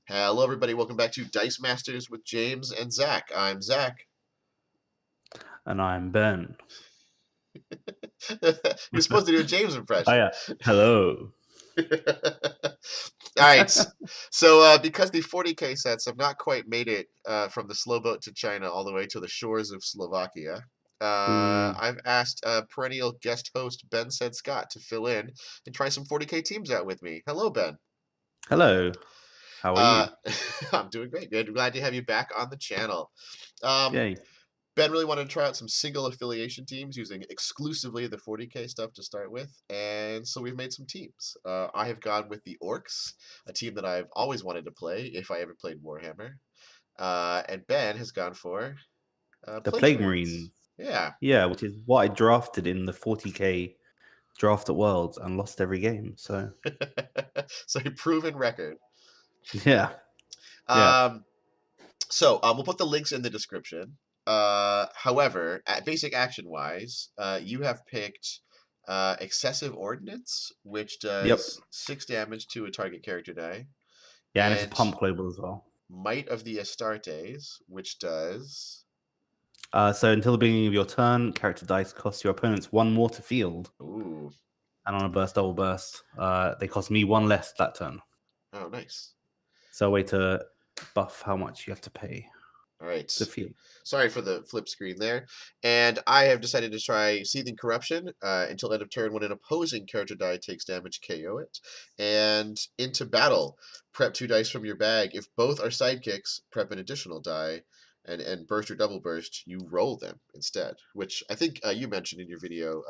Hello, everybody. Welcome back to Dice Masters with James and Zach. I'm Zach. And I'm Ben. You're supposed to do a James impression. Oh, yeah. Hello. All right. So because the 40K sets have not quite made it from the slow boat to China all the way to the shores of Slovakia, I've asked perennial guest host Ben Said Scott to fill in and try some 40K teams out with me. Hello, Ben. Hello. How are you? I'm doing great. Good. Glad to have you back on the channel. Um, Yay. Ben really wanted to try out some single affiliation teams using exclusively the 40K stuff to start with, and so we've made some teams. I have gone with the Orks, a team that I've always wanted to play if I ever played Warhammer, and Ben has gone for The Plague Plague Marines. Marines. Yeah. Yeah, which is what I drafted in the 40K draft at Worlds and lost every game. So, So a proven record. yeah. Yeah. We'll put the links in the description. However, basic action wise, you have picked excessive ordnance, which Yep. does 6 damage to a target character die, Yeah, and it's a and pump global as well. Might of the Astartes, which does. So until the beginning of your turn, character dice cost your opponents 1 more to field. Ooh. And on a burst, double burst, they cost me 1 less that turn. Oh, nice. So a way to buff how much you have to pay. All right. To field. Sorry for the flip screen there. And I have decided to try Seething Corruption until end of turn. When an opposing character die takes damage, KO it. And into battle, prep 2 dice from your bag. If both are sidekicks, prep an additional die. And burst or double burst, you roll them instead. Which I think you mentioned in your video,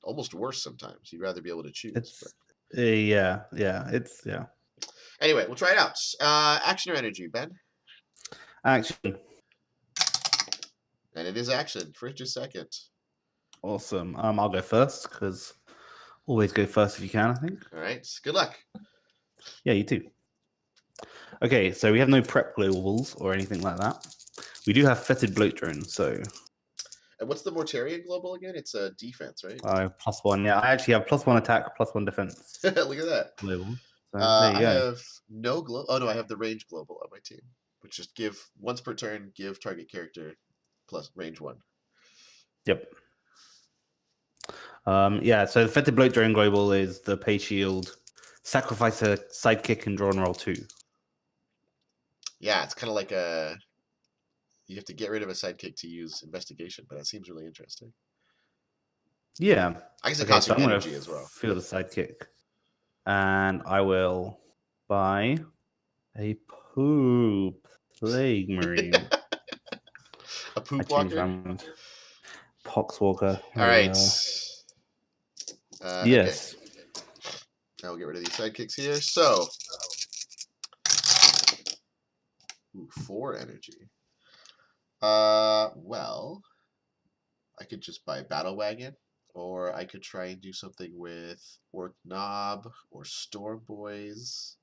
almost worse sometimes. You'd rather be able to choose. It's yeah. Anyway, we'll try it out. Action or energy, Ben? Action. And it is action. First or second? Awesome. I'll go first because always go first if you can, I think. All right. Good luck. Yeah, you too. Okay, so we have no prep globals or anything like that. We do have fetid bloat drone, so. And what's the Mortarian global again? It's a defense, right? +1. Yeah, I actually have +1 attack, +1 defense. Look at that. Global. So I have no global. Oh no, I have the range global on my team, which just give once per turn, give target character plus range 1. Yep. Yeah, so the fetid bloat drone global is the pay shield, sacrifice a sidekick and draw and roll 2. Yeah, it's kind of like you have to get rid of a sidekick to use investigation, but that seems really interesting. Yeah. I guess it costs you energy as well. Field a sidekick. And I will buy a poop Plague Marine. A poop walker? Poxwalker. All right. Yes. Okay. I'll get rid of these sidekicks here. So, 4 energy. Well, I could just buy Battle Wagon, or I could try and do something with Orc Knob or Storm Boys.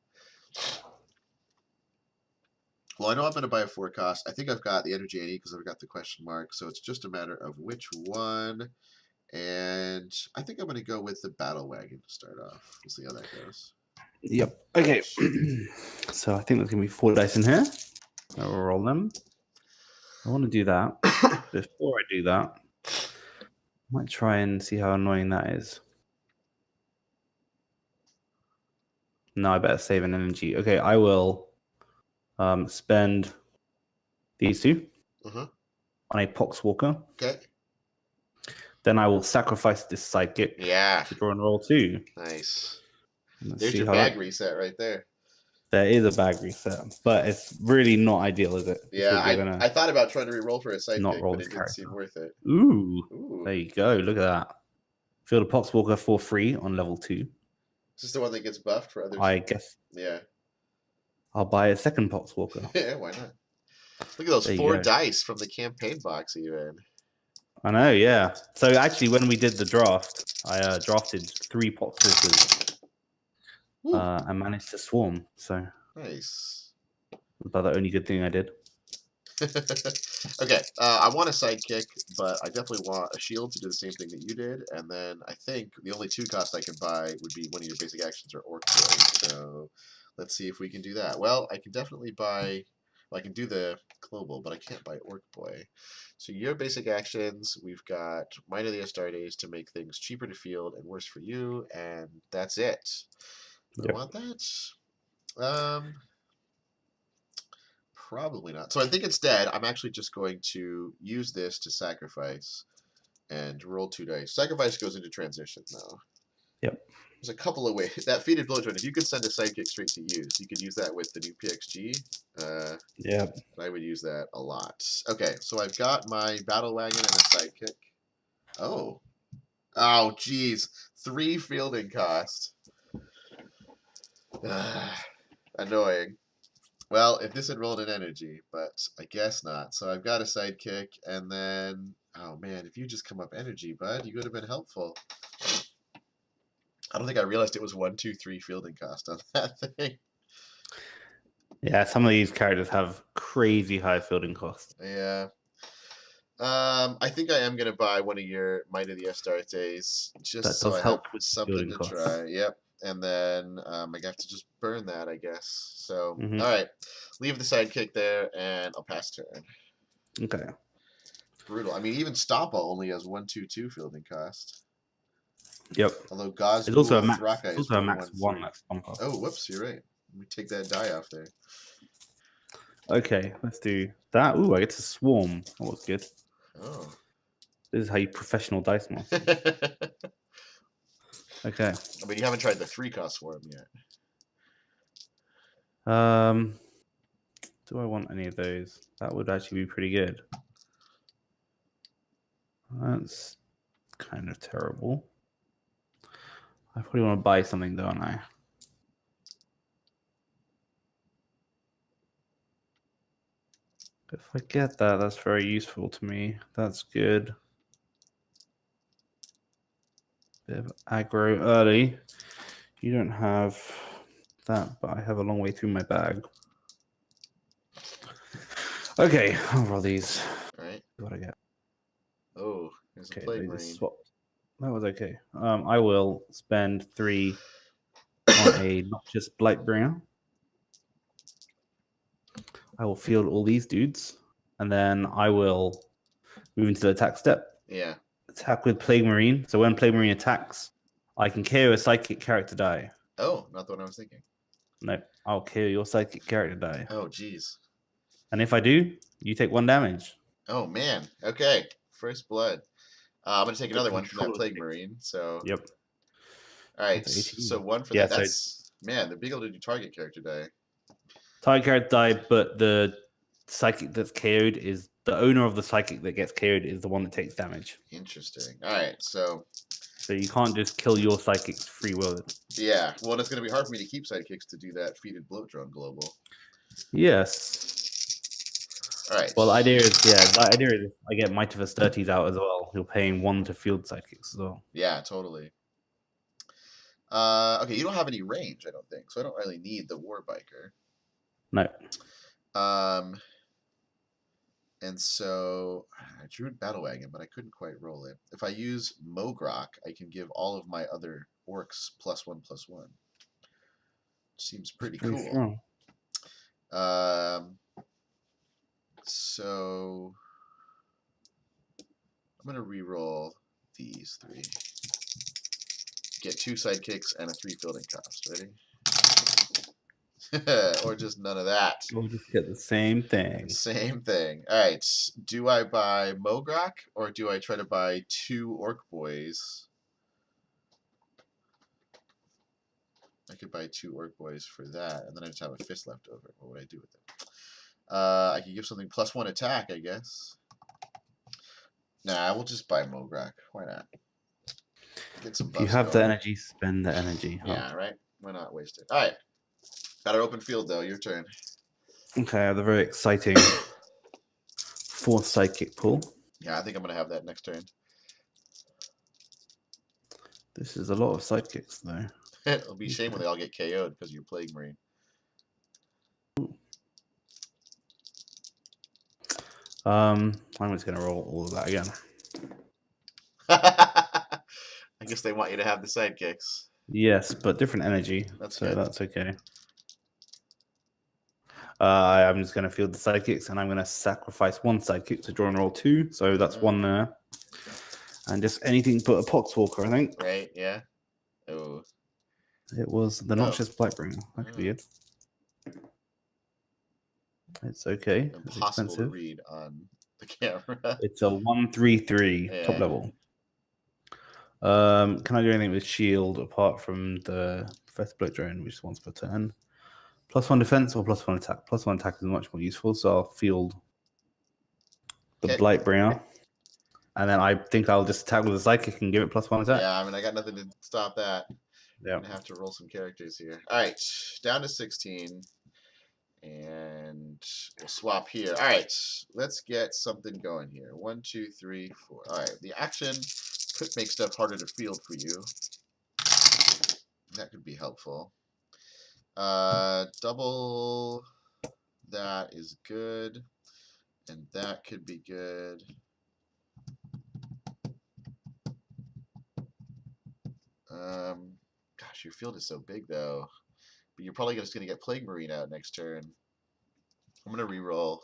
Well, I know I'm going to buy a 4 cost. I think I've got the energy I need because I've got the question mark. So it's just a matter of which one. And I think I'm going to go with the Battle Wagon to start off. We'll see how that goes. Yep. Okay. So I think there's going to be 4 dice in here. I'll roll them. I want to do that. Before I do that, I might try and see how annoying that is. No, I better save an energy. Okay, I will spend these 2 on a Poxwalker. Okay. Then I will sacrifice this sidekick to draw and roll 2. Nice. There's your bag reset right there. There is a bag reset, but it's really not ideal, is it? Yeah, I thought about trying to re-roll for a sidekick, but it didn't seem worth it. Ooh, there you go. Look at that. Field a Poxwalker for free on level 2. Is this the one that gets buffed for others? I guess. Yeah. I'll buy a second Poxwalker. Yeah, why not? Look at those 4 dice from the campaign box even. I know, yeah. So actually, when we did the draft, I drafted 3 Poxwalkers. I managed to swarm, so nice. About the only good thing I did. Okay, I want a sidekick, but I definitely want a shield to do the same thing that you did. And then I think the only 2 costs I can buy would be one of your basic actions or Orc Boy. So Let's see if we can do that. Well, I can definitely buy. Well, I can do the global, but I can't buy Orc Boy. So your basic actions, we've got Might of the Astartes to make things cheaper to field and worse for you, and that's it. Do I Yep. want that? Probably not. So I think instead, I'm actually just going to use this to sacrifice and roll 2 dice. Sacrifice goes into transition, though. Yep. There's a couple of ways. That feated blowtorn, if you could send a sidekick straight to use, you could use that with the new PXG. Yeah. I would use that a lot. Okay, so I've got my battle wagon and a sidekick. Oh. Oh, geez. 3 fielding cost. Annoying. Well, if this had rolled an energy, but I guess not. So I've got a sidekick, and then... Oh, man, if you just come up energy, bud, you would have been helpful. I don't think I realized it was 1, 2, 3 fielding cost on that thing. Yeah, some of these characters have crazy high fielding costs. Yeah. I think I am going to buy one of your Might of the Astartes, just That so does I have help with something fielding to costs. try. Yep. And then I have to just burn that, I guess. So, Mhm. all right. Leave the sidekick there, and I'll pass turn. Okay. Brutal. I mean, even Stoppa only has 1, 2, 2 fielding cost. Yep. Although It's also a Gazgul max. Thraka It's is also a 1, max 1, 1 3. that's one cost. Oh, whoops, you're right. Let me take that die off there. Okay, let's do that. Ooh, I get to swarm. That was good. Oh. This is how you professional dice master. Okay. I mean, you haven't tried the 3 cost for him yet. Do I want any of those? That would actually be pretty good. That's kind of terrible. I probably want to buy something, don't I? If I get that, that's very useful to me. That's good. Bit of aggro early. You don't have that, but I have a long way through my bag. Okay, I'll roll these. All right. What I get? Oh, there's a Okay, plague they marine. just swapped. That was okay. I will spend 3 on a noxious Blightbringer. I will field all these dudes, and then I will move into the attack step. Yeah. Attack with Plague Marine. So when Plague Marine attacks, I can KO a psychic character die. Oh, not the one I was thinking. No, I'll KO your psychic character die. Oh, geez. And if I do, you take 1 damage. Oh, man. Okay. First blood. I'm going to take another one from that Control plague stick. marine. So, Yep. all right. That's 18. So 1 for Yeah, that. so- That's, man, they're big able to do target character die. Target character die, but the psychic that's KO'd is the owner of the psychic that gets KO'd is the one that takes damage. Interesting. All right. So you can't just kill your psychic's free will. yeah. Well, it's going to be hard for me to keep sidekicks to do that feated bloat drone global. Yes. All right. Well, the idea is I get Might of Astartes out as well. You're paying 1 to field psychics as well. Yeah, totally. Okay, you don't have any range, I don't think, so I don't really need the war biker. No. And so I drew battle wagon, but I couldn't quite roll it. If I use Mogrok, I can give all of my other orcs +1/+1. Seems pretty Pretty cool. strong. So I'm gonna re-roll these 3. Get 2 sidekicks and a 3 fielding cost. Ready? Or just none of that. We'll just get the same thing. Same thing. All right. Do I buy Mogrok or do I try to buy 2 Orc Boys? I could buy 2 Orc Boys for that, and then I just have a fist left over. What would I do with it? I could give something +1 attack, I guess. Nah, we'll just buy Mogrok. Why not? Get some buffs If you have going. the energy, spend the energy. Yeah, right? Why not waste it? All right. Got an open field, though. Your turn. Okay, I have a very exciting 4 psychic pool. Yeah, I think I'm going to have that next turn. This is a lot of sidekicks, though. It'll be a shame when they all get KO'd because of your Plague Marine. I'm just going to roll all of that again. I guess they want you to have the sidekicks. Yes, but different energy. That's so good. that's okay. I'm just going to field the sidekicks, and I'm going to sacrifice one sidekick to draw and roll 2. So that's one there. And just anything but a Poxwalker, I think. Right, yeah. Oh. It was the Noxious Blightbringer. That could be it. It's okay. Impossible it's expensive. to read on the camera. It's a 1/3/3 top level. Can I do anything with shield apart from the first bullet drone, which is once per turn? +1 defense or +1 attack? +1 attack is much more useful, so I'll field the Blightbringer. And then I think I'll just attack with a psychic and give it +1 attack. Yeah, I mean, I got nothing to stop that. Yeah. I'm going to have to roll some characters here. All right, down to 16. And we'll swap here. All right, let's get something going here. 1, 2, 3, 4. All right, the action could make stuff harder to field for you. That could be helpful. Double that is good, and that could be good. Gosh, your field is so big though. But you're probably just going to get Plague Marine out next turn. I'm going to reroll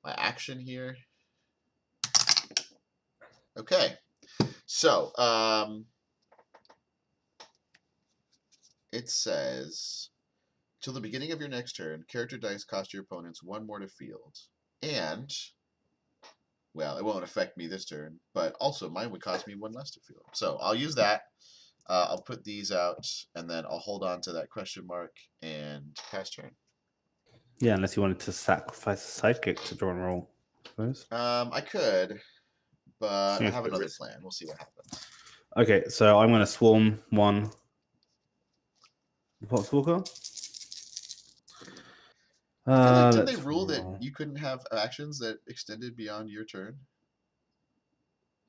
my action here. Okay. So, it says, till the beginning of your next turn, character dice cost your opponents 1 more to field. And, well, it won't affect me this turn, but also mine would cost me 1 less to field. So I'll use that. I'll put these out, and then I'll hold on to that question mark and pass turn. Yeah, unless you wanted to sacrifice a sidekick to draw and roll, I suppose. I could, but I have another plan. We'll see what happens. Okay, so I'm going to swarm 1 Poxwalker. Didn't they rule that you couldn't have actions that extended beyond your turn?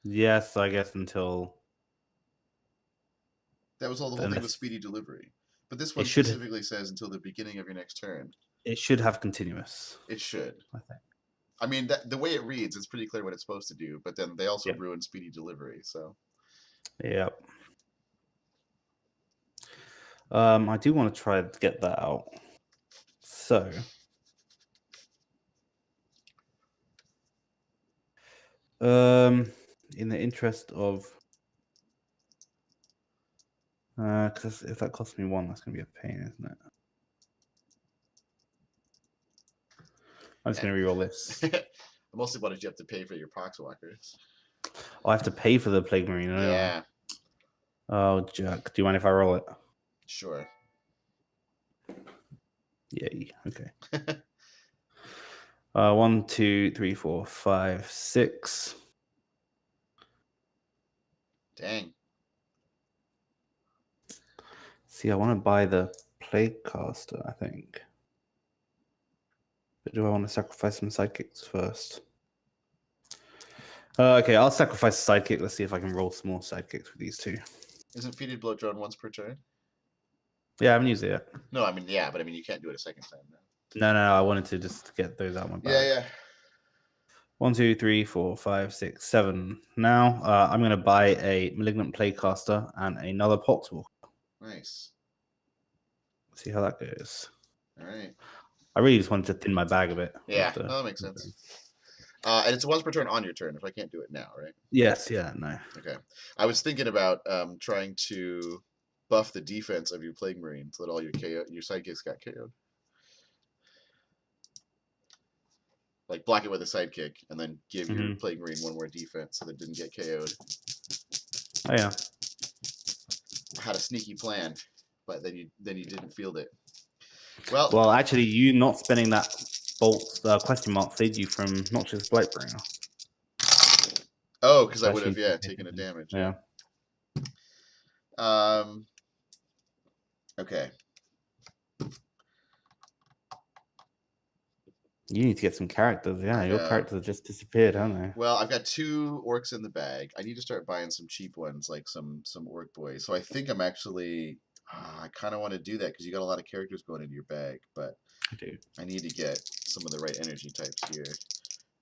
Yes, I guess until... That was all the whole thing with speedy delivery. But this one specifically says until the beginning of your next turn. It should have continuous. It should. I think. I mean, the way it reads, it's pretty clear what it's supposed to do, but then they also ruin speedy delivery, so... Yep. I do want to try to get that out. So... in the interest of... because if that costs me 1, that's going to be a pain, isn't it? I'm just going to reroll this. Mostly what did you have to pay for your Poxwalkers? Oh, I have to pay for the Plague Marine. Yeah. Oh, Jack. Do you mind if I roll it? Sure. Yay. Okay. 1, 2, 3, 4, 5, 6. Dang. See, I want to buy the Plaguecaster, I think. But do I want to sacrifice some sidekicks first? Okay, I'll sacrifice a sidekick. Let's see if I can roll some more sidekicks with these 2. Isn't Feeded Bloat drawn once per turn? Yeah, I haven't used it yet. No, I mean, yeah, but I mean, you can't do it a second time No, now. I wanted to just get those out of my bag. Yeah. 1, 2, 3, 4, 5, 6, 7. Now, I'm going to buy a Malignant Plaguecaster and another Poxwalker. Nice. See how that goes. All right. I really just wanted to thin my bag a bit. Yeah, that makes sense. And it's once per turn on your turn, if I can't do it now, right? Yes, no. Okay. I was thinking about trying to buff the defense of your Plague Marine so that all your sidekicks got KO'd. Like block it with a sidekick and then give your Plague Marine 1 more defense so that it didn't get KO'd. Oh yeah. I had a sneaky plan, but then you didn't field it. Well, actually, you not spending that bolt question mark saved you from Noxious Blightbringer. Oh, because I would have taken a damage. Yeah. Okay. You need to get some characters. Yeah, your characters have just disappeared, haven't they? Well, I've got 2 orcs in the bag. I need to start buying some cheap ones, like some orc boys. So I think I'm actually... I kind of want to do that because you got a lot of characters going into your bag, but I do. I need to get some of the right energy types here.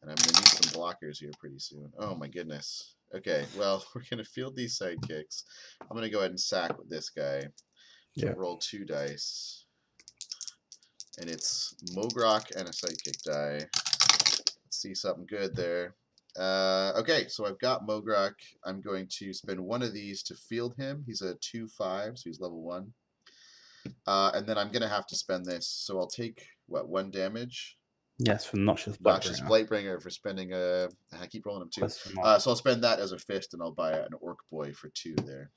And I'm going to need some blockers here pretty soon. Oh my goodness. Okay, well, we're going to field these sidekicks. I'm going to go ahead and sack with this guy to roll 2 dice. And it's Mogrok and a sidekick die. Let's see something good there. Okay, so I've got Mogrok. I'm going to spend one of these to field him. He's a 2/5, so he's level 1. And then I'm going to have to spend this. So I'll take, what, 1 damage? Yes, from Noxious Noxious Blightbringer. Blightbringer for spending a... I keep rolling them too. Question mark. So I'll spend that as a fist, and I'll buy an Orc Boy for 2 there.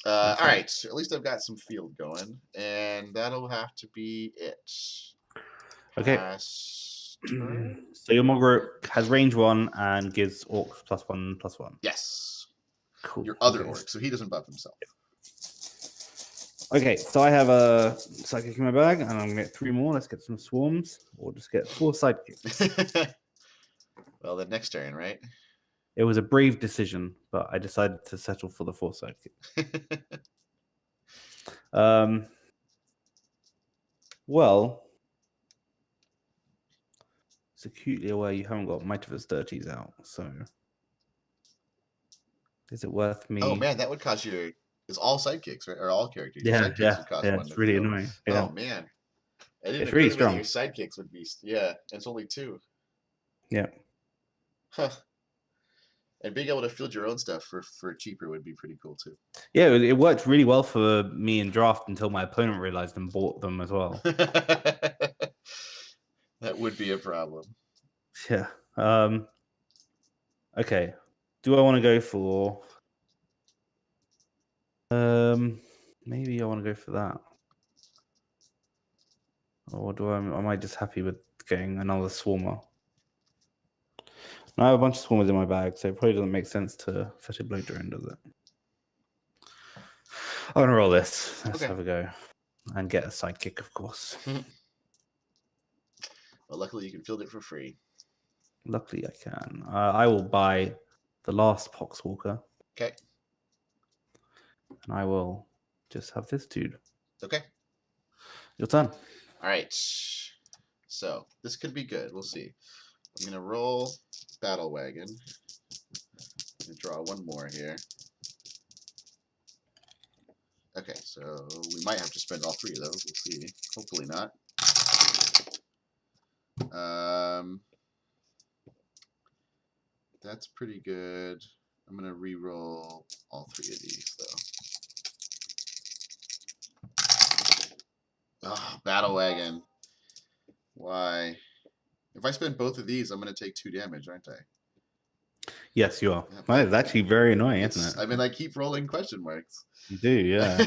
Okay. All right, so at least I've got some field going, and that'll have to be it. Okay. Pass turn? So your Mogrok has range 1 and gives Orcs +1/+1. Yes. Cool. Your other Okay. Orc, so he doesn't buff himself. Okay, so I have a sidekick in my bag, and I'm gonna get 3 more. Let's get some swarms, or just get 4 sidekicks. Well, then next turn, right? It was a brave decision, but I decided to settle for the 4 sidekicks. Well, it's acutely aware you haven't got Might of Its Dirties out, so is it worth me? Oh man, that would cost you. It's all sidekicks, right? Or all characters. Your Yeah, sidekicks would cost 1 it's to really field. annoying. Yeah. Oh man, it didn't It's occur really to me that strong. your sidekicks would be. Yeah, it's only 2. Yeah. Huh. And being able to field your own stuff for cheaper would be pretty cool too. Yeah, it worked really well for me in draft until my opponent realized and bought them as well. That would be a problem. Yeah. Okay. Do I want to go for? Maybe I want to go for that. Or am I just happy with getting another Swarmer? I have a bunch of Swarmers in my bag, so it probably doesn't make sense to fetch a Blow Drone, does it? I'm going to roll this. Let's have a go. And get a sidekick, of course. Well, luckily you can field it for free. Luckily I can. I will buy the last Poxwalker. Okay. And I will just have this dude. Okay. Your turn. All right. So this could be good. We'll see. I'm going to roll Battle Wagon. I'm going to draw 1 more here. Okay, so we might have to spend all 3 of those. We'll see. Hopefully not. That's pretty good. I'm going to re-roll all 3 of these, though. Oh, Battle Wagon. Why? If I spend both of these, I'm going to take 2 damage, aren't I? Yes, you are. That is actually very annoying, isn't it? I mean, I keep rolling question marks. You do, yeah.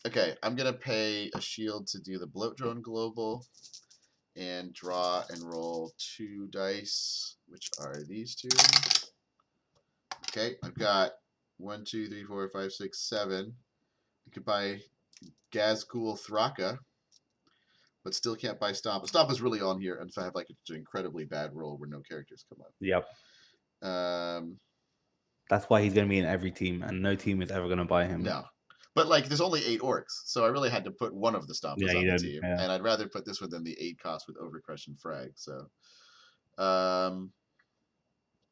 Okay, I'm going to pay a shield to do the Bloat Drone Global and draw and roll 2 dice, which are these 2. Okay, I've got 1, 2, 3, 4, 5, 6, 7. I could buy Gazgul Thraka, but still can't buy Stomp. Stomp is really on here, and if I have like an incredibly bad roll where no characters come up. Yep. That's why he's going to be in every team, and no team is ever going to buy him. No. But like, there's only 8 Orcs, so I really had to put one of the Stompers on the team, and I'd rather put this one than the 8 cost with Overcrush and Frag. So,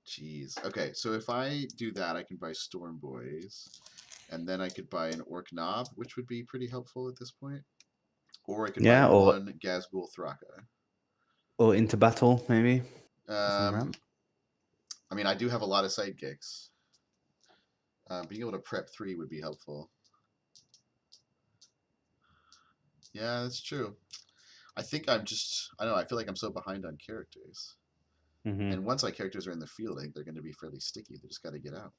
jeez. Okay, so if I do that, I can buy Storm Boys, and then I could buy an Orc Knob, which would be pretty helpful at this point. Or I could buy 1 Gazgul Thraka. Or into battle, maybe. I mean, I do have a lot of sidekicks. Being able to prep 3 would be helpful. Yeah, that's true. I think I'm just, I don't know, I feel like I'm so behind on characters. And once my characters are in the field, I think they're going to be fairly sticky. They just got to get out.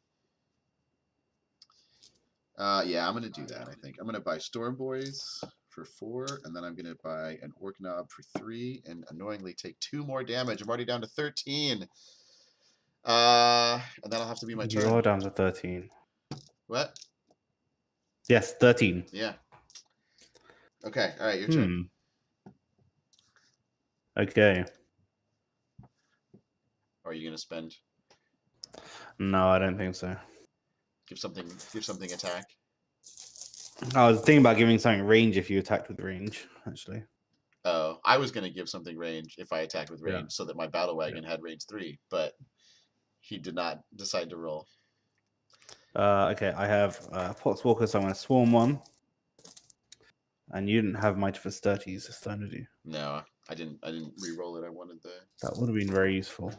Yeah, I'm going to do that, I think. I'm going to buy Storm Boys for 4, and then I'm going to buy an Orc Knob for 3, and annoyingly take 2 more damage. I'm already down to 13. And that'll have to be my turn. You are down to 13. What? Yes, 13. Yeah. Okay, all right, your turn. Okay. Or are you going to spend? No, I don't think so. Give something attack. I was thinking about giving something range if you attacked with range, actually. Oh, I was going to give something range if I attacked with range so that my Battle Wagon had range 3, but he did not decide to roll. Okay, I have Poxwalker, so I'm going to swarm 1. And you didn't have Might of Astartes this time, did you? No, I didn't re-roll it. I wanted the. That would have been very useful.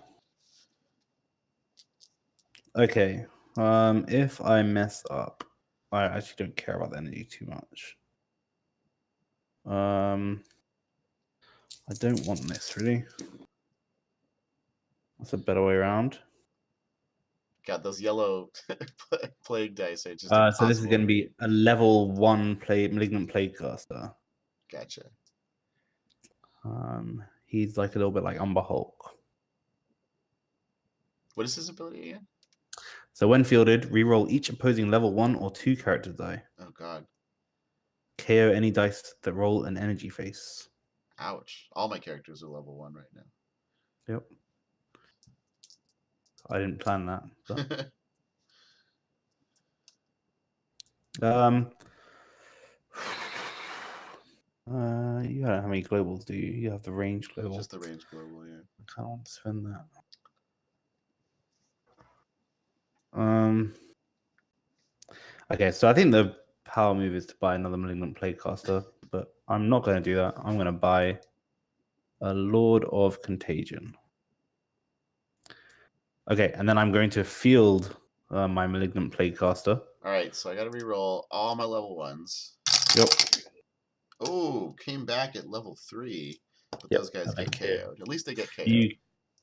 Okay. If I mess up, I actually don't care about the energy too much. I don't want this really. That's a better way around. God, those yellow plague dice are just So impossible. this is going to be a level 1 malignant plague caster. Gotcha. He's like a little bit like Umber Hulk. What is his ability again? So when fielded, reroll each opposing level 1 or 2 character die. Oh God. KO any dice that roll an energy face. Ouch. All my characters are level 1 right now. Yep. I didn't plan that. But... you don't have any globals, do you? You have the range global. Just the range global, yeah. I kind of want to spend that. Okay, so I think the power move is to buy another Malignant Plaguecaster, but I'm not going to do that. I'm going to buy a Lord of Contagion. Okay, and then I'm going to field my Malignant Plaguecaster. All right, so I got to reroll all my level 1s. Yep. Oh, came back at level 3, but Yep, those guys get KO'd. At least they get KO'd.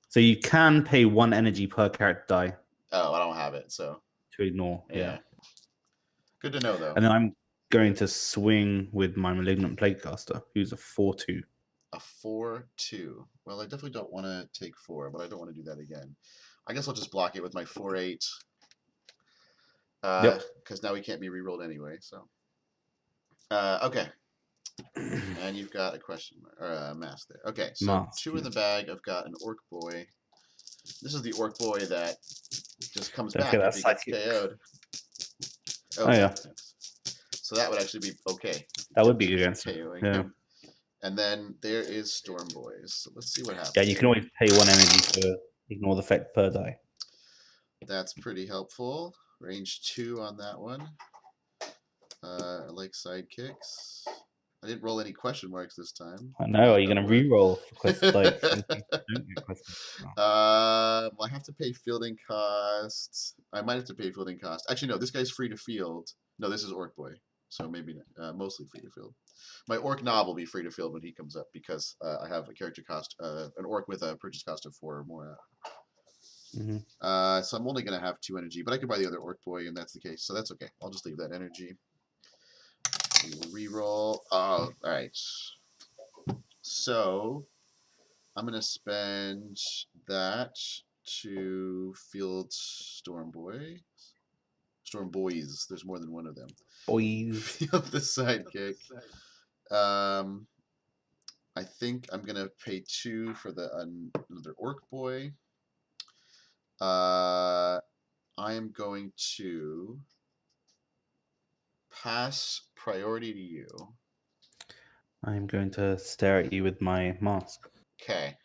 So you can pay 1 energy per character die. Oh, I don't have it, so. To ignore, yeah. Good to know, though. And then I'm going to swing with my Malignant Plaguecaster, who's a 4/2. A 4/2. Well, I definitely don't want to take 4, but I don't want to do that again. I guess I'll just block it with my 4/8. Yep. Because now we can't be rerolled anyway, so. Okay. And you've got a question mark, or a mask there. Okay, so Mask, 2 in the bag. I've got an Orc Boy. This is the Orc Boy that just comes back if he gets KO'd. Oh, yeah. So that would actually be okay. That would be good against KOing him. him. And then there is Storm Boys. So let's see what happens. Yeah, you can always pay 1 energy to ignore the effect per die. That's pretty helpful. Range 2 on that one. I like sidekicks. I didn't roll any question marks this time. I know. Are you going to re-roll for questions like? Well, I have to pay fielding costs. I might have to pay fielding costs. Actually, no. This guy's free to field. No, this is Orc Boy, so maybe mostly free to field. My Orc Knob will be free to field when he comes up because I have a character cost, an Orc with a purchase cost of 4 or more. So I'm only going to have 2 energy, but I could buy the other Orc Boy, and that's the case. So that's okay. I'll just leave that energy. Reroll. Oh, all right. So I'm going to spend that to field Storm Boy. Storm Boys. There's more than one of them. Boys. Field the sidekick. I think I'm going to pay 2 for the another Orc Boy. I am going to pass priority to you. I'm going to stare at you with my mask. Okay.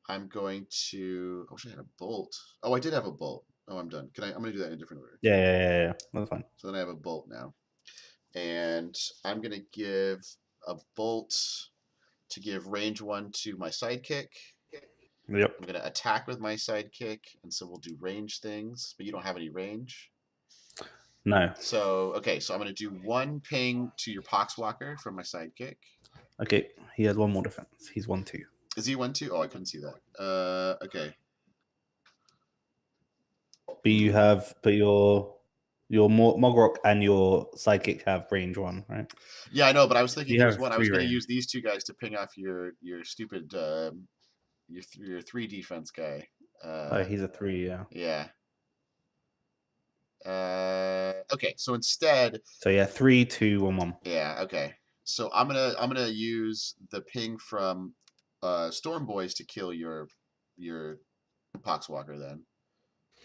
I'm going to. I wish I had a bolt. Oh, I did have a bolt. Oh, I'm done. I'm going to do that in a different order. Yeah. That's fine. So then I have a bolt now, and I'm going to give a bolt to give range 1 to my sidekick. Yep. I'm going to attack with my sidekick, and so we'll do range things. But you don't have any range. No. So okay, so I'm going to do 1 ping to your Poxwalker from my sidekick. Okay, he has 1 more defense. He's 1/2. Is he 1/2? Oh, I couldn't see that. Okay. But you have, your Mogrock and your sidekick have range 1, right? Yeah, I know, but I was thinking here's one. I was going to range. use these 2 guys to ping off your stupid your 3 defense guy. He's a 3, yeah. Yeah. Okay, so instead. So yeah, 3, 2, 1, 1. Yeah. Okay. So I'm gonna use the ping from Storm Boys to kill your Poxwalker then,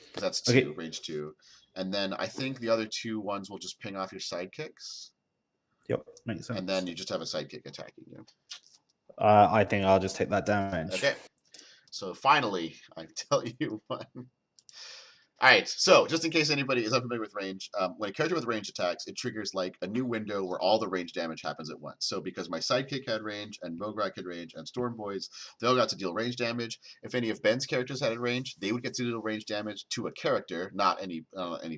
because that's 2 range 2, and then I think the other 2 ones will just ping off your sidekicks. Yep, makes sense. And then you just have a sidekick attacking you. I think I'll just take that damage. Okay. So finally, I tell you one. All right, so just in case anybody is unfamiliar with range, when a character with range attacks, it triggers like a new window where all the range damage happens at once. So because my sidekick had range and Mograk had range and Storm Boys, they all got to deal range damage. If any of Ben's characters had range, they would get to deal range damage to a character, not any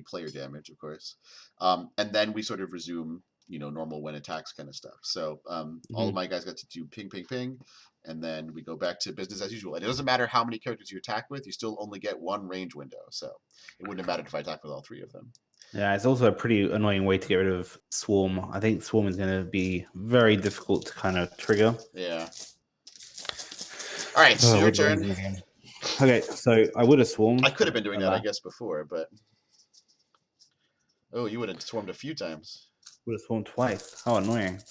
player damage, of course. And then we sort of resume, normal when attacks kind of stuff. So all of my guys got to do ping, ping, ping, and then we go back to business as usual. And it doesn't matter how many characters you attack with; you still only get one range window. So it wouldn't have mattered if I attacked with all three of them. Yeah, it's also a pretty annoying way to get rid of Swarm. I think Swarm is going to be very difficult to kind of trigger. Yeah. All right, so your turn. Okay, so I would have swarmed. I could have been doing that, I guess, before, but oh, you would have swarmed a few times. Would have swarmed twice. How annoying.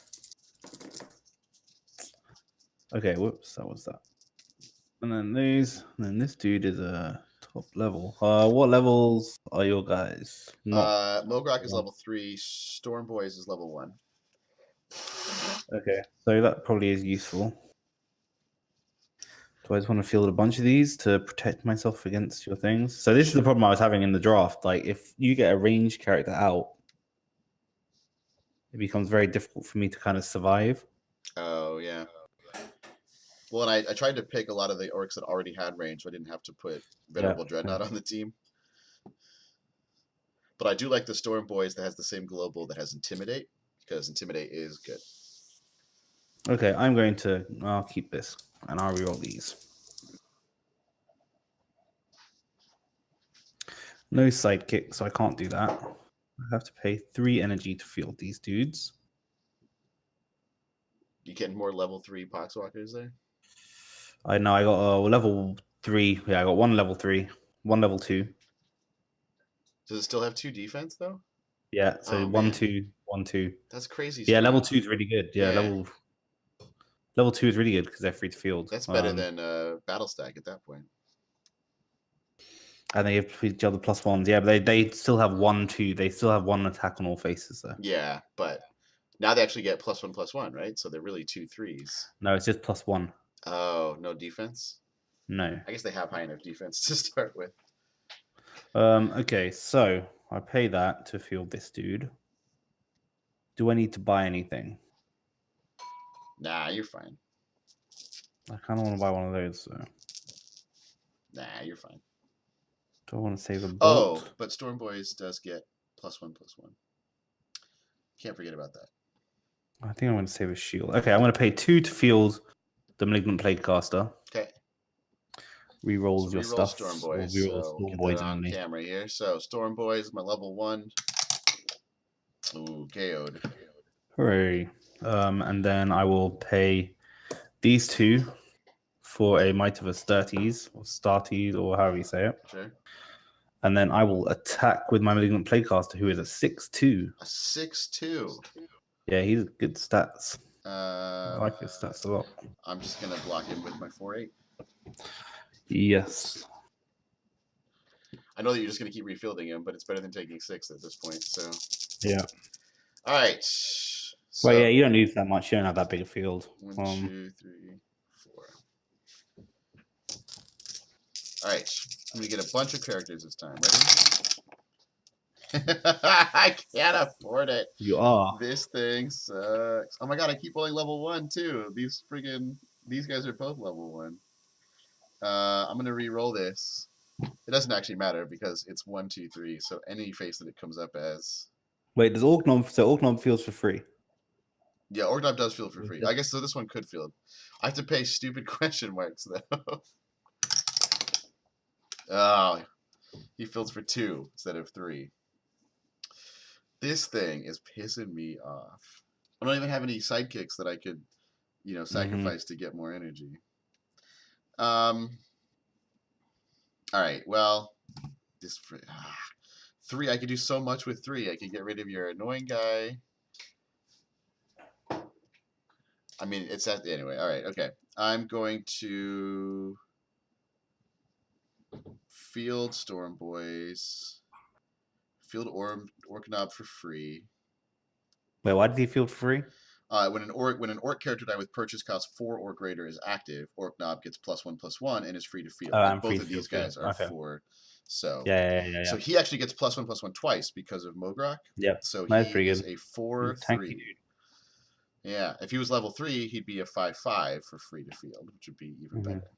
Okay, whoops, that was that. And then these, and then this dude is a top level. What levels are your guys? Mograk is level 3. Storm Boys is level 1. Okay, so that probably is useful. Do I just want to field a bunch of these to protect myself against your things? So this is the problem I was having in the draft. Like, if you get a ranged character out, it becomes very difficult for me to kind of survive. Oh, yeah. Well, and I tried to pick a lot of the orcs that already had range, so I didn't have to put Venerable Dreadnought on the team. But I do like the Storm Boys that has the same global that has Intimidate, because Intimidate is good. Okay, I'll keep this, and I'll reroll these. No sidekick, so I can't do that. I have to pay 3 energy to field these dudes. You getting more level 3 Poxwalkers there? I know I got a level 3. Yeah, I got 1 level 3, 1 level 2. Does it still have 2 defense though? Yeah, so 1, 2, 1, 2. That's crazy. Yeah, level 2 is really good. Yeah, level 2 is really good because they're free to field. That's better than Battle Stack at that point. And they have each other +1s. Yeah, but they still have 1, 2. They still have 1 attack on all faces though. Yeah, but now they actually get +1/+1, right? So they're really 2 3s. No, it's just +1. Oh, no defense? No. I guess they have high enough defense to start with. Okay, so I pay that to field this dude. Do I need to buy anything? Nah, you're fine. I kind of want to buy one of those, so. Nah, you're fine. Do I want to save a bolt? Oh, but Storm Boys does get +1/+1. Can't forget about that. I think I'm going to save a shield. Okay, I'm going to pay 2 to field the Malignant Plaguecaster. Okay. Rerolls your stuff. Storm Boys. Reroll So Storm get Boys that on only. camera here. So Storm Boys, my level 1. Ooh, KO'd. Hooray. And then I will pay these 2 for a Might of Astartes, or Startes, or however you say it. Sure. And then I will attack with my Malignant Plaguecaster, who is a 6/2. A 6/2. Yeah, he's good stats. I like his stats a lot. I'm just going to block him with my 4/8. Yes. I know that you're just going to keep refielding him, but it's better than taking 6 at this point. So yeah. All right. So, well, yeah, you don't lose that much. You don't have that big a field. 1, 2, 3, 4. All right. I'm going to get a bunch of characters this time. Ready? I can't afford it. You are. This thing sucks. Oh my god, I keep rolling level 1 too. These guys are both level 1. I'm gonna re-roll this. It doesn't actually matter because it's 1, 2, 3. So any face that it comes up as. Wait, does Orknob? So Orknob fields for free? Yeah, Orknob does field for free. I guess so. This one could field. I have to pay stupid question marks though. Oh, he fields for 2 instead of 3. This thing is pissing me off. I don't even have any sidekicks that I could, sacrifice to get more energy. All right. Well, this 3. I could do so much with 3. I could get rid of your annoying guy. I mean, it's that anyway. All right. Okay. I'm going to field Storm Boys. Field Orknob for free. Wait, why did he field for free? When an orc character die with purchase cost 4 or greater is active, Orknob gets +1/+1 and is free to field. And both of these guys are 4. So Yeah. he actually gets +1/+1 twice because of Mograk. Yep. So That's he pretty is good. a Tanky 4/3. dude. Yeah, if he was level 3, he'd be a 5/5 for free to field, which would be even better.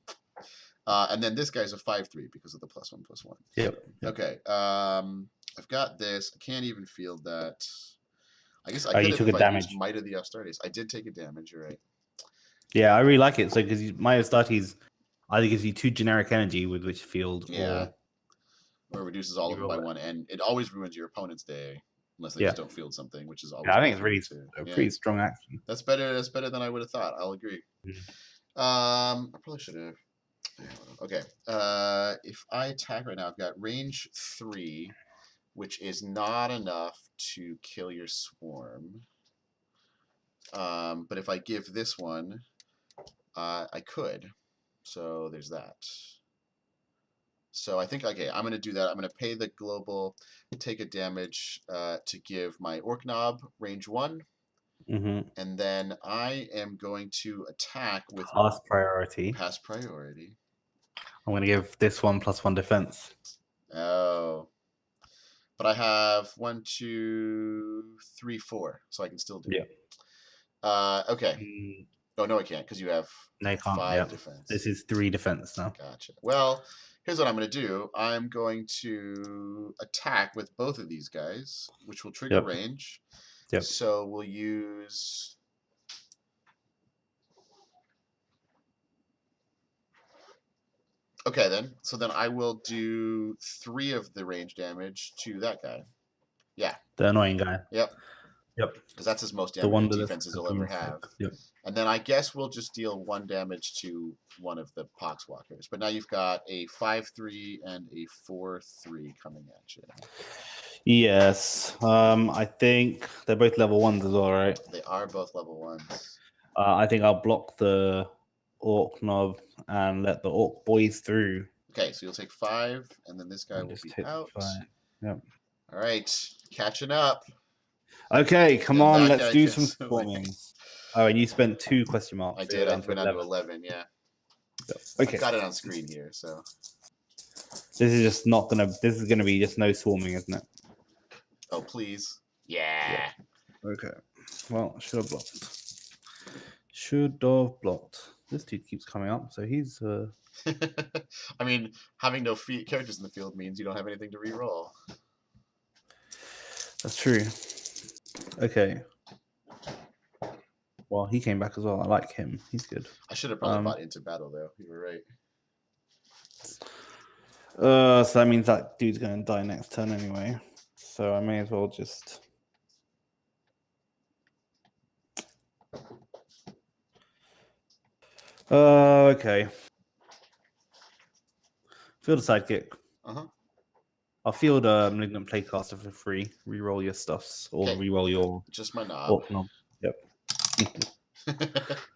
And then this guy's a 5/3 because of the +1/+1. Yep. Okay. I've got this. I can't even field that. I guess I Oh, could you have took if a I used damage. Might of the Astartes. I did take a damage. You're right. Yeah, I really like it. So because my Astartes either gives you 2 generic energy with which field, Yeah. Or it reduces all of them by it. 1, and it always ruins your opponent's day unless they just don't field something, which is always. Yeah, I think good it's for really you too. a Yeah, pretty strong action. that's better. That's better than I would have thought. I'll agree. I probably should have. Okay. If I attack right now, I've got range 3, which is not enough to kill your swarm. But if I give this one, I could. So there's that. So I think, okay, I'm going to do that. I'm going to pay the global, take a damage to give my Orc Knob range 1. And then I am going to attack with Pass priority. Pass priority. I'm going to give this one +1 defense. Oh. But I have 1, 2, 3, 4, so I can still do it. Okay. Oh, no, I can't, because you have 5 defense. This is 3 defense now. Gotcha. Well, here's what I'm going to do. I'm going to attack with both of these guys, which will trigger range. So we'll use... Okay, then. So then I will do 3 of the range damage to that guy. Yeah. The annoying guy. Yep. Because that's his most damage defenses he'll ever have. Yep. And then I guess we'll just deal 1 damage to one of the Poxwalkers. But now you've got a 5/3 and a 4/3 coming at you. Yes. I think they're both level 1s as well, right? They are both level 1s. I think I'll block the Orc Knob and let the Orc boys through. Okay, so you'll take 5, and then this guy will be out. 5. Yep. All right, catching up. Okay, come on, let's do some swarming. Oh, and you spent 2 question marks. I did. I've been down to 11. Yeah. Okay. I've got it on screen here, so. This is just not gonna. This is gonna be just no swarming, isn't it? Oh please. Yeah. Okay. Well, should have blocked. Should have blocked. This dude keeps coming up, so he's. I mean, having no characters in the field means you don't have anything to re-roll. That's true. Okay. Well, he came back as well. I like him. He's good. I should have probably bought into battle though. You were right. So that means that dude's going to die next turn anyway. So I may as well just. Okay. Field a sidekick. I'll field a Malignant Playcaster for free. Reroll your stuffs or reroll your. Just my knob. Yep.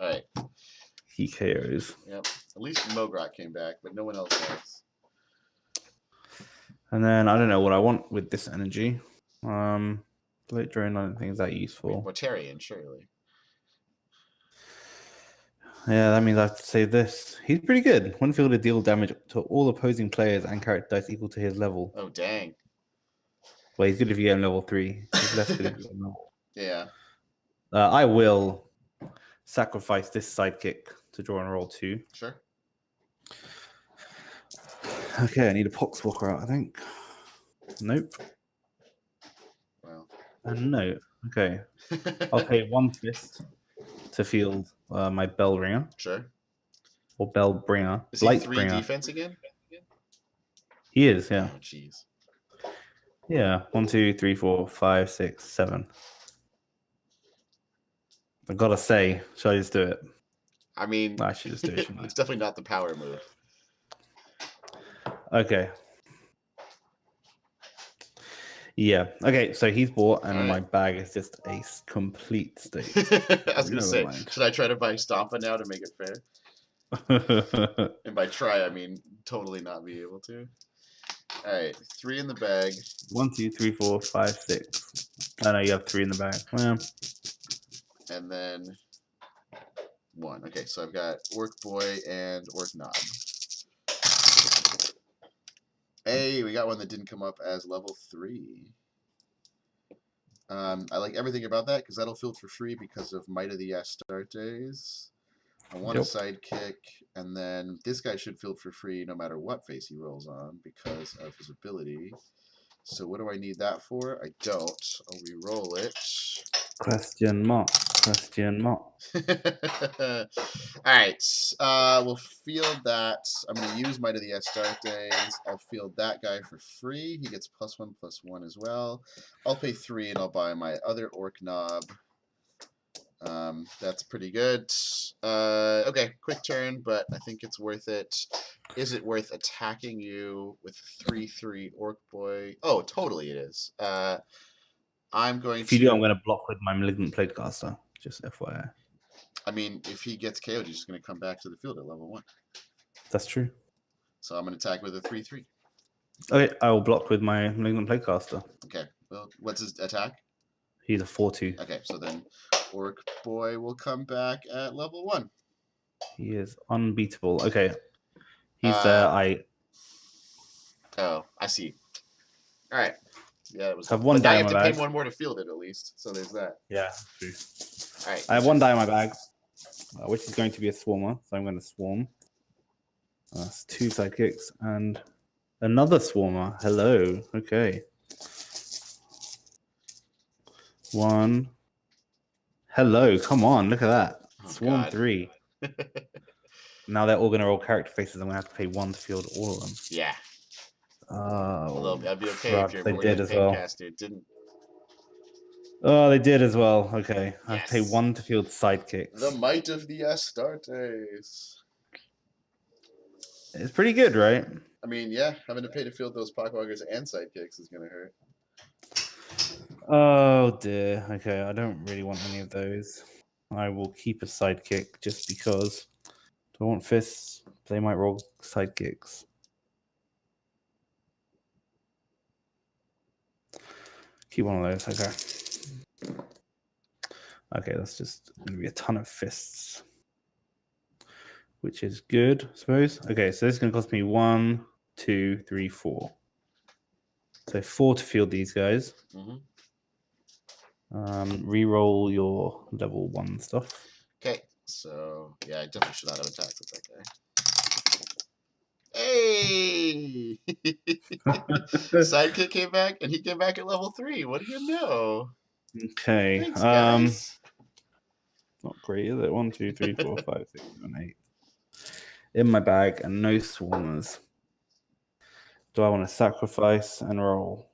All right. He KOs. Yep. At least Mograk came back, but no one else has. And then I don't know what I want with this energy. Late drone, I don't think is that useful. Mortarion, surely. Yeah, that means I have to save this. He's pretty good. One fielder deal damage to all opposing players and character dice equal to his level. Oh, dang. Well, he's good if you get him level 3. He's less good if you get him level. Yeah. I will sacrifice this sidekick to draw and roll 2. Sure. Okay, I need a Poxwalker out, I think. Nope. Well. No. Okay. I'll pay 1 fist to field my Bell Ringer. Sure. Or Bell Bringer. Is he 3 defense again? He is, yeah. Oh, jeez. Yeah. 1, 2, 3, 4, 5, 6, 7. I gotta say, should I just do it? I mean, I should just do it, shouldn't I? It's definitely not the power move. Okay. Yeah. Okay, so he's bought, and my bag is just a complete state. I was going to say, should I try to buy Stompa now to make it fair? And by try, I mean totally not be able to. All right, 3 in the bag. 1, 2, 3, 4, 5, 6. I know you have 3 in the bag. Well. And then 1. Okay, so I've got Orc Boy and Orc Knob. Hey, we got one that didn't come up as level 3. I like everything about that because that'll field for free because of Might of the Astartes. I want a sidekick, and then this guy should field for free no matter what face he rolls on because of his ability. So what do I need that for? I don't. I'll re-roll it. Question mark. Question mark. Alright. We'll field that. I'm going to use Might of the Astartes. I'll field that guy for free. He gets +1/+1 as well. I'll pay 3 and I'll buy my other Orc Knob. That's pretty good. Okay, quick turn, but I think it's worth it. Is it worth attacking you with 3/3 Orc Boy? Oh, totally it is. I'm going If you do, I'm going to block with my Malignant Plaguecaster. Just FYI. I mean, if he gets KO'd, he's just going to come back to the field at level 1. That's true. So I'm going to attack with a 3/3. Okay, I will block with my Malignant Plaguecaster. Okay, well, what's his attack? He's a 4/2. Okay, so then Orc Boy will come back at level 1. He is unbeatable. Okay, he's there. Oh, I see. All right. Yeah, it was. I have one but now die you in have my to bag. pay 1 more to field it at least. So there's that. Yeah, true. All right. I have one die in my bag, which is going to be a Swarmer. So I'm going to Swarm. That's 2 sidekicks and another Swarmer. Hello. Okay. 1. Hello. Come on. Look at that. Oh, Swarm God. 3. Now they're all going to roll character faces. I'm going to have to pay 1 to field all of them. Yeah. Oh, although that'd be okay crap. if your They did as well. caster didn't. Oh, they did as well. Okay. I have to pay Yes. 1 to field sidekicks. The Might of the Astartes. It's pretty good, right? I mean, yeah, having to pay to field those Pockwalkers and sidekicks is going to hurt. Oh, dear. Okay, I don't really want any of those. I will keep a sidekick just because. Do I want fists? They might roll sidekicks. Keep one of those. Okay. Okay, that's just going to be a ton of fists, which is good, I suppose. Okay, so this is going to cost me 1, 2, 3, 4. So 4 to field these guys. Reroll your level 1 stuff. Okay, so yeah, I definitely should not have attacked with that guy. Hey! Sidekick came back, and he came back at level 3. What do you know? Okay. Thanks, guys. Not great, is it? 1, 2, 3, 4, 5, 6, 7, 8. In my bag, and no Swarmers. Do I want to sacrifice and roll?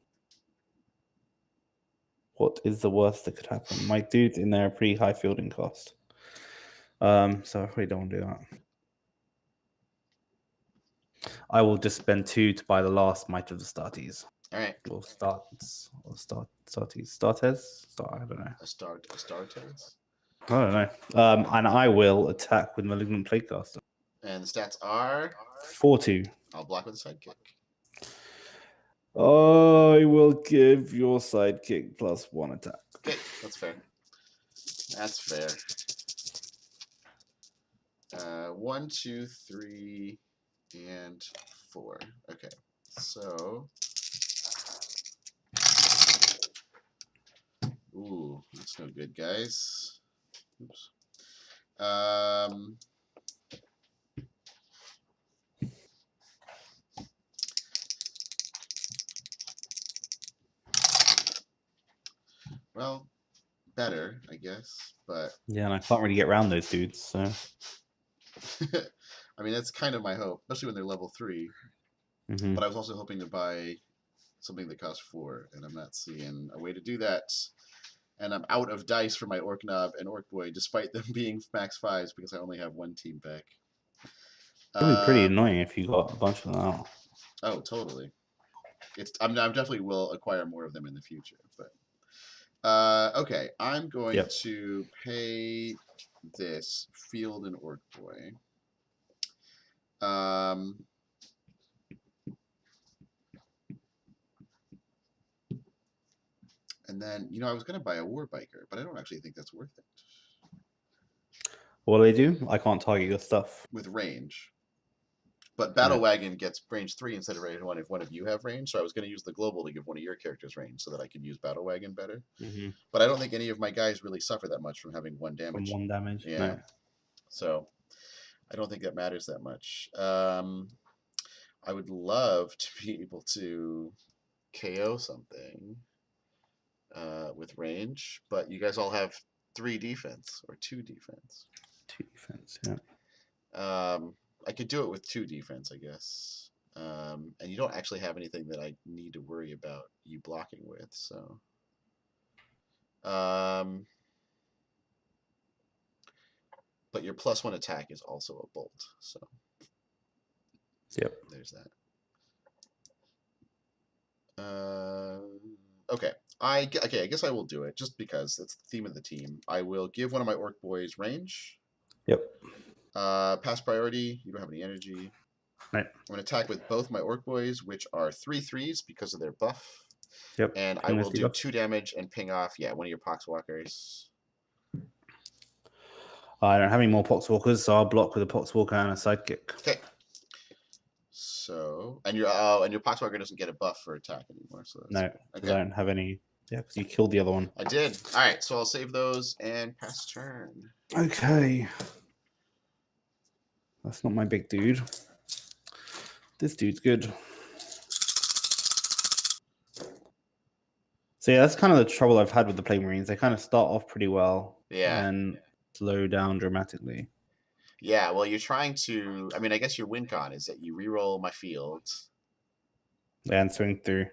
What is the worst that could happen? My dudes in there are pretty high fielding cost. So I probably don't want to do that. I will just spend 2 to buy the last Might of the Starties. All right. Or Starties. Startes? I don't know. Astartes? I don't know. And I will attack with Malignant Plaguecaster. And the stats are 4/2. I'll block with a sidekick. I will give your sidekick +1 attack. Okay, that's fair. That's fair. 1, 2, 3, and 4. Okay, so. Ooh, that's no good, guys. Oops. Well, better, I guess, but yeah, and I can't really get around those dudes. So, I mean, that's kind of my hope, especially when they're level 3. Mm-hmm. But I was also hoping to buy something that costs 4, and I'm not seeing a way to do that. And I'm out of dice for my Orc Knob and Orc Boy, despite them being max 5s, because I only have 1 team back. It would be pretty annoying if you got a bunch of them out. Oh, totally. I'm definitely will acquire more of them in the future, but okay, I'm going to pay this field and Orc Boy. And then, I was going to buy a War Biker, but I don't actually think that's worth it. What do they do? I can't target your stuff. With range. But Battle Wagon gets range 3 instead of range 1 if one of you have range. So I was going to use the global to give one of your characters range so that I could use Battle Wagon better. Mm-hmm. But I don't think any of my guys really suffer that much from having 1 damage. From 1 damage? Yeah. No. So I don't think that matters that much. I would love to be able to KO something with range, but you guys all have 3 defense or 2 defense. 2 defense, yeah. I could do it with 2 defense, I guess. And you don't actually have anything that I need to worry about you blocking with, so. But your +1 attack is also a bolt, so. Yep. There's that. Okay. I guess I will do it just because it's the theme of the team. I will give one of my orc boys range. Yep. Pass priority. You don't have any energy. Right. I'm going to attack with both my orc boys, which are 3 3s because of their buff. Yep. And I will do 2 damage and ping off, one of your poxwalkers. I don't have any more poxwalkers, so I'll block with a poxwalker and a sidekick. Okay. So, and your poxwalker doesn't get a buff for attack anymore. So no, because I don't have any. Yeah, because you killed the other one. I did. All right, so I'll save those and pass turn. Okay. That's not my big dude. This dude's good. So yeah, that's kind of the trouble I've had with the Plague Marines. They kind of start off pretty well. Yeah. And slow down dramatically. Yeah, well, you're trying to... I mean, I guess your win con is that you reroll my field. And swing through.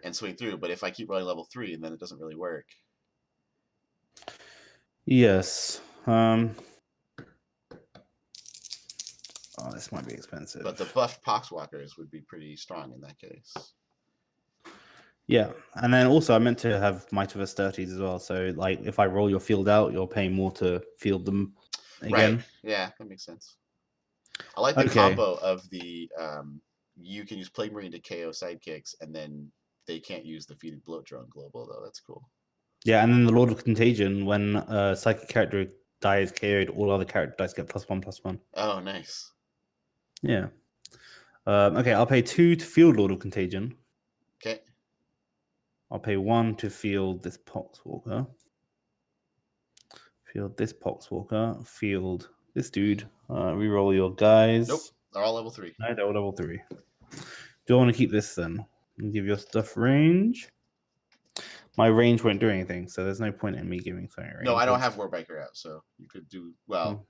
But if I keep rolling level 3, then it doesn't really work. Yes. Oh, this might be expensive. But the buffed poxwalkers would be pretty strong in that case. Yeah, and then also I meant to have Might of Astartes as well. So, like, if I roll your field out, you're paying more to field them again. Right. Yeah, that makes sense. I like the combo of the you can use Plague Marine to KO sidekicks, and then they can't use the Feeded Bloat Drone global, though. That's cool. Yeah, and then the Lord of Contagion, when a psychic character dies KO'd, all other character dice get +1/+1. Oh, nice. Yeah. Okay, I'll pay 2 to field Lord of Contagion. Okay. I'll pay 1 to field this Poxwalker. Field this Poxwalker. Field this dude. Reroll your guys. Nope, they're all level 3. No, they're all level 3. Do I want to keep this then? And give your stuff range. My range won't do anything, so there's no point in me giving something range. No, I don't have Warbiker out, so you could do well.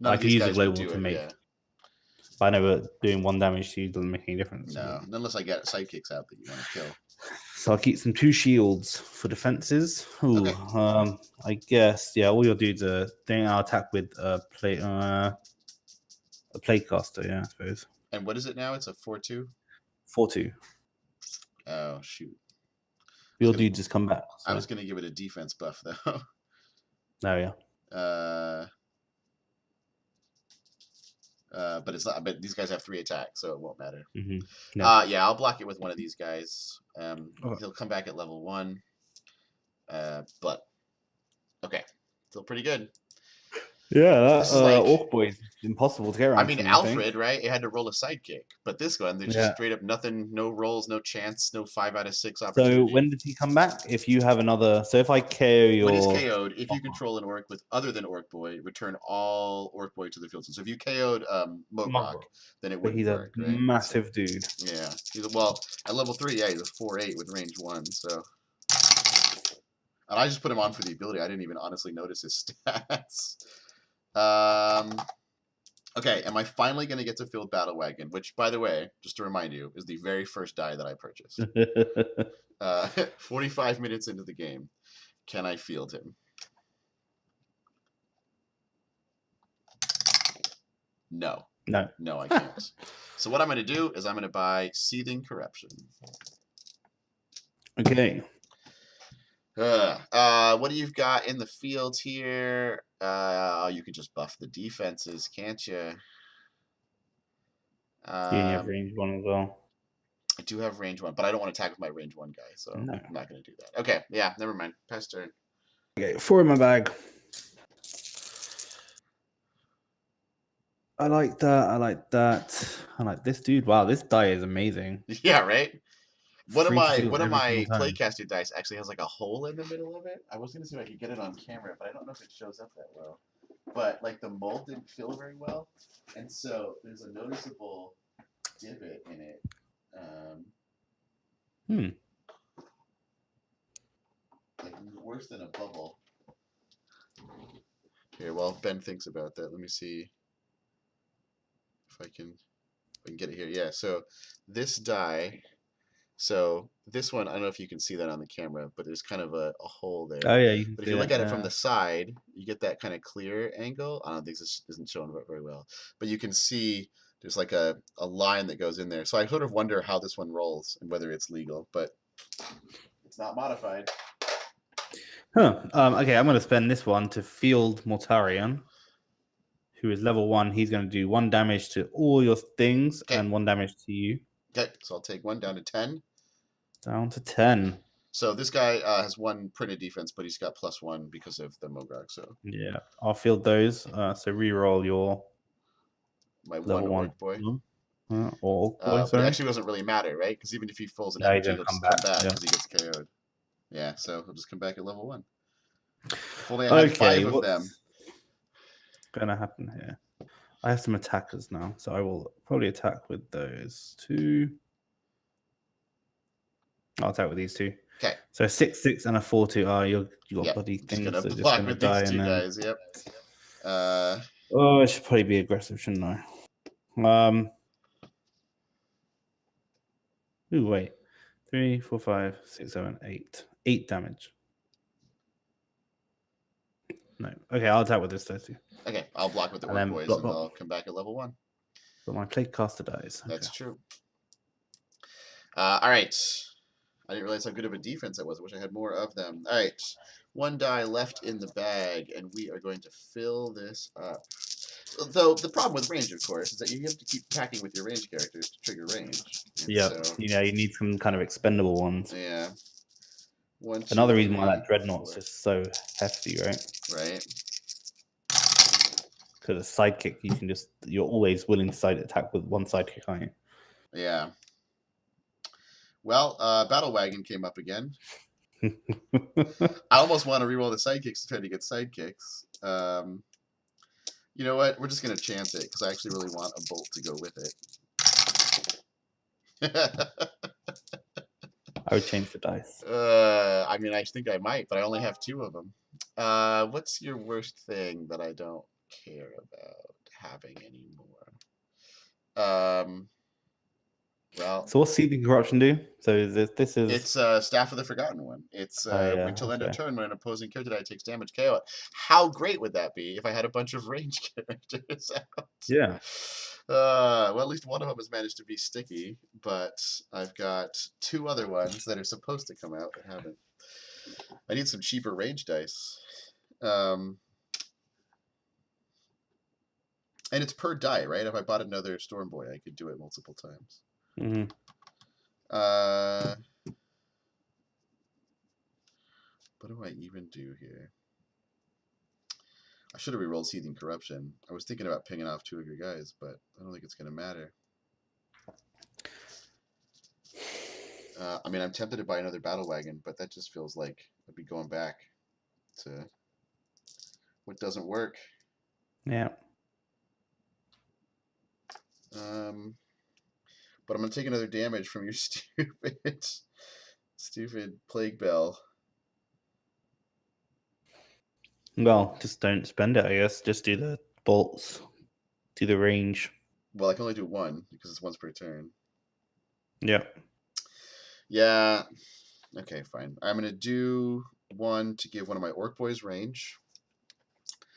I could use a global to make. Yeah. I know, but doing 1 damage to you doesn't make any difference. No, unless I get sidekicks out that you want to kill. So I'll keep some 2 shields for defenses. Ooh, okay. I guess all your dudes are. Then I'll attack with a Plaguecaster. Yeah, I suppose. And what is it now? It's a 4/2. 4/2. Oh shoot! Your dude just come back. So. I was gonna give it a defense buff though. Oh yeah. But it's not. But these guys have 3 attacks, so it won't matter. Mm-hmm. No. Yeah, I'll block it with one of these guys. He'll come back at level 1. But okay, still pretty good. Yeah, that Orc boy is impossible to get around. I mean, Alfred, right? It had to roll a sidekick, but this one, there's just straight up nothing, no rolls, no chance, no 5 out of 6 opportunity. So when did he come back? If you have another, so if I KO your... When he's KO'd, if you control an Orc with other than Orc Boy, return all Orc Boy to the field. So if you KO'd Mogok, then it wouldn't work, right? Massive dude. Yeah. At level 3, he's a 4/8 with range 1, so... And I just put him on for the ability. I didn't even honestly notice his stats. Okay, am I finally going to get to field Battle Wagon? Which, by the way, just to remind you, is the very first die that I purchased. 45 minutes into the game. Can I field him? No. No. No, I can't. So what I'm going to do is I'm going to buy Seething Corruption. Okay. What do you've got in the field here? You can just buff the defenses, can't you? You have range 1 as well. I do have range 1, but I don't want to attack with my range 1 guy, so I'm not going to do that. Okay, yeah, never mind. Pass turn. Okay, 4 in my bag. I like that. I like that. I like this dude. Wow, this die is amazing. Yeah, right. One of 3 to my 6 one of every single my time. playcasting dice actually has like a hole in the middle of it. I was gonna see if I could get it on camera, but I don't know if it shows up that well. But like the mold didn't fill very well, and so there's a noticeable divot in it. Um, Hmm. like worse than a bubble. Here, while Ben thinks about that, let me see if I can get it here. Yeah, so this die. So this one, I don't know if you can see that on the camera, but there's kind of a hole Oh there. yeah, you can But if see you look it. at it from Yeah. the side, you get that kind of clear angle. I don't think this isn't showing very well, but you can see there's like a line that goes in there. So I sort of wonder how this one rolls and whether it's legal, but it's not modified. Huh. Okay, I'm going to spend this one to field Mortarion, who is level 1. He's going to do 1 damage to all your things Okay, and 1 damage to you. okay, so I'll take one down to 10. Down to 10. So this guy has 1 printed defense, but he's got +1 because of the Mogog. So Yeah, I'll field those. So reroll your my level 1 1 orc boy. or Orc boy, But it sorry. actually doesn't really matter, right? Because even if he falls an No, he's energy, going he'll to come just back. come back Yeah. because he gets KO'd. Yeah, so he'll just come back at level 1. If only I had Okay, 5 of them. what's going to happen here? I have some attackers now, so I will probably attack with those 2. I'll attack with these 2. Okay. So 6/6 and a 4/2. Oh, you got Yep. bloody Just things. gonna So just block gonna with die these and 2 then. guys. Yep. Uh, Oh, I should probably be aggressive, shouldn't I? Ooh, wait. 3, 4, 5, 6, 7, 8. 8 damage. No. Okay, I'll attack with this dice too. okay, I'll block with the And orc then boys, block, and block. they'll come back at level 1. But my plague caster dies. Okay. That's true. All right. I didn't realize how good of a defense that was. I wish I had more of them. All right. 1 die left in the bag, and we are going to fill this up. Though the problem with range, of course, is that you have to keep packing with your range characters to trigger range. Yeah. So, You need some kind of expendable ones. yeah. 1, 2, Another reason 3, why that dreadnought's 4. just so hefty, right? Right. Because a sidekick, you're always willing to side attack with 1 sidekick, aren't you? Yeah. Well, Battle Wagon came up again. I almost want to reroll the sidekicks to try to get sidekicks. You know what? We're just going to chance it because I actually really want a bolt to go with it. I would change the dice. I mean, I think I might, but I only have 2 of them. What's your worst thing that I don't care about having anymore? Well, So what's Seething Corruption do? So this is... it's Staff of the Forgotten One. It's Oh, yeah, until end of okay. turn when an opposing character die takes damage KO. How great would that be if I had a bunch of range characters out? Yeah. Well, at least one of them has managed to be sticky, but I've got 2 other ones that are supposed to come out that haven't. I need some cheaper range dice. And it's per die, right? If I bought another Storm Boy, I could do it multiple times. Mm-hmm. What do I even do here? I should have rerolled Seething Corruption. I was thinking about pinging off 2 of your guys, but I don't think it's going to matter. I mean, I'm tempted to buy another Battle Wagon, but that just feels like I'd be going back to what doesn't work. Yeah. But I'm going to take another damage from your stupid Plague Bell. Well, just don't spend it, I guess. Just do the bolts. Do the range. Well, I can only do 1 because it's once per turn. Yeah. Yeah. Okay, fine. I'm going to do 1 to give one of my Orc Boys range.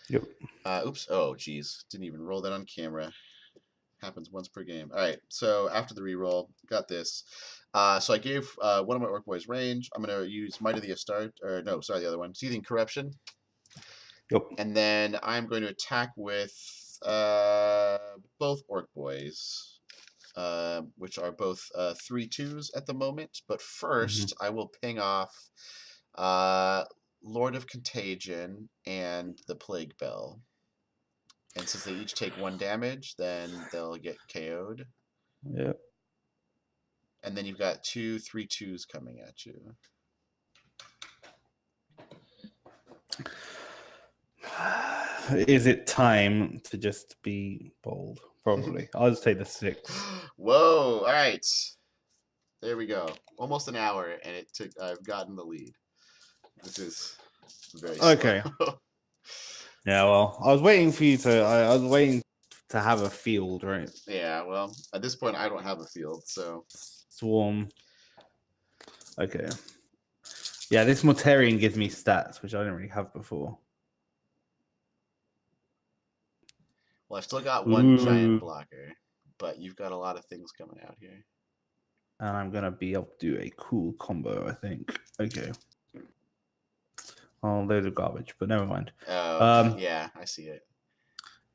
Yep. Oops. Oh, geez. Didn't even roll that on camera. Happens once per game. All right. So after the reroll, got this. So I gave one of my Orc Boys range. I'm going to use Might of the Astarte. Or no, sorry, the other one. Seething Corruption. Yep. And then I'm going to attack with both Orc Boys, which are both 3/2s at the moment. But first, I will ping off Lord of Contagion and the Plague Bell. And since they each take 1 damage, then they'll get KO'd. Yep. And then you've got 2 3/2s coming at you. Is it time to just be bold? Probably. I'll just take the 6. Whoa! All right, there we go. Almost an hour, and I've gotten the lead. This is very Okay. slow. Yeah, well, I was waiting for you to. I was waiting to have a field, right? Yeah, well, at this point, I don't have a field, so. Swarm. Okay. Yeah, this Mortarian gives me stats, which I didn't really have before. Well, I've still got 1 giant blocker, but you've got a lot of things coming out here. And I'm going to be able to do a cool combo, I think. Okay. Oh, loads of garbage, but never mind. Yeah, I see it.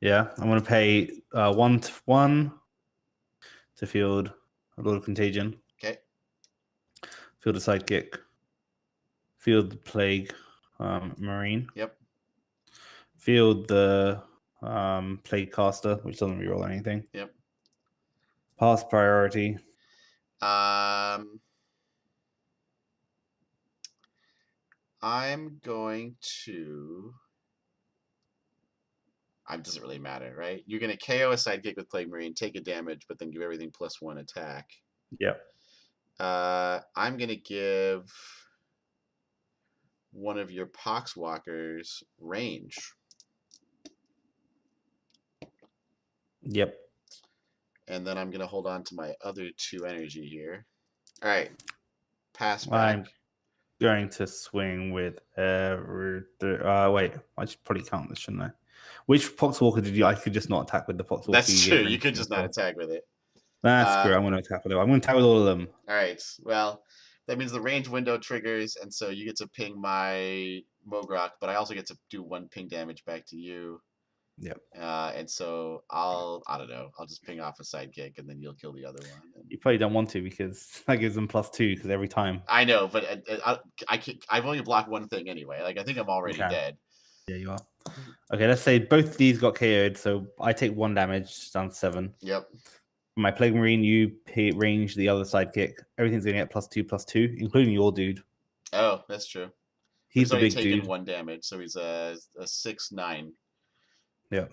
Yeah, I'm going to pay 1/1 to field a Lord of Contagion. Okay. Field a Sidekick. Field the Plague Marine. Yep. Field the Plague Caster, which doesn't reroll anything. Yep. Pass priority. I'm going to. It doesn't really matter, right? You're going to KO a Sidekick with Plague Marine, take a damage, but then give everything +1 attack. Yep. I'm going to give one of your Poxwalkers range. Yep. And then I'm going to hold on to my other 2 energy here. All right. Pass back. I'm going to swing with wait, I should probably count this, shouldn't I? Which Poxwalker did you? I could just not attack with the Poxwalker. That's true. You could just not attack with it. That's screw. I'm going to attack with it. I'm going to attack with all of them. All right. Well, that means the range window triggers, and so you get to ping my Mogrok, but I also get to do 1 ping damage back to you. Yep. And so I don't know. I'll just ping off a Sidekick, and then you'll kill the other one. And... You probably don't want to because that gives them +2 because every time. I know, but I've only blocked 1 thing anyway. Like I think I'm already dead. Yeah, you are. Okay, let's say both of these got KO'd, so I take 1 damage down to 7. Yep. My Plague Marine, you range the other Sidekick. Everything's going to get +2/+2, including your dude. Oh, that's true. He's the big taken dude. 1 damage, so he's a 6/9. Yep.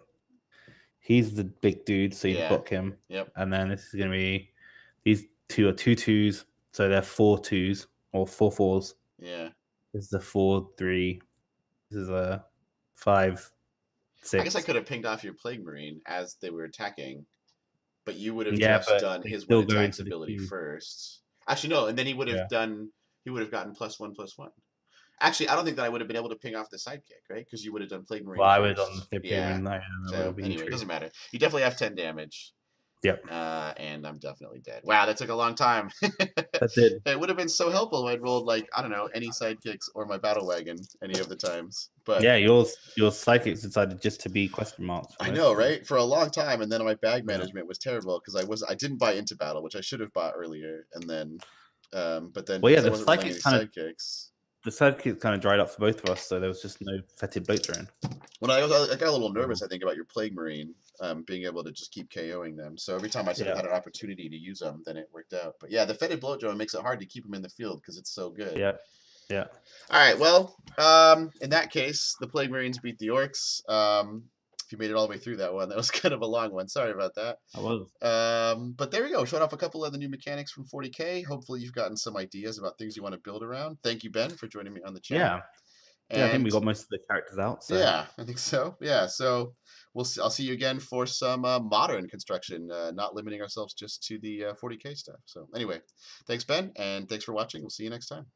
He's the big dude, so you block him. Yep. And then this is going to be, these 2 are 2 2s, so they're 4 2s or 4 4s. Yeah. This is a 4 3. This is a 5 6. I guess I could have pinged off your Plague Marine as they were attacking, but you would have just done his 1 attacks ability first. Actually, no, and then he would have gotten +1/+1. Actually, I don't think that I would have been able to ping off the Sidekick, right? Because you would have done Plague Marine. Well, I would have done the Plague Marine. So anyway, it doesn't matter. You definitely have 10 damage. Yep. And I'm definitely dead. Wow, that took a long time. That did. It would have been so helpful if I'd rolled, like, I don't know, any Sidekicks or my Battle Wagon any of the times. But yeah, your Sidekicks decided just to be question marks. I know, right? For a long time, and then my bag management was terrible because I didn't buy Into Battle, which I should have bought earlier, and then, but then well, yeah, the Sidekicks. The Sidekicks kind of dried up for both of us, so there was just no fetid boat drone. When I got a little nervous, I think, about your Plague Marine being able to just keep KOing them. So every time I sort of had an opportunity to use them, then it worked out. But yeah, the fetid bloat drone makes it hard to keep them in the field because it's so good. Yeah. Yeah. All right. Well, in that case, the Plague Marines beat the Orks. If you made it all the way through that one, that was kind of a long one. Sorry about that. I was. But there we go. Showed off a couple of the new mechanics from 40K. Hopefully you've gotten some ideas about things you want to build around. Thank you, Ben, for joining me on the channel. Yeah. Yeah, I think we got most of the characters out. So. Yeah, I think so. Yeah, so I'll see you again for some modern construction, not limiting ourselves just to the 40K stuff. So anyway, thanks, Ben, and thanks for watching. We'll see you next time.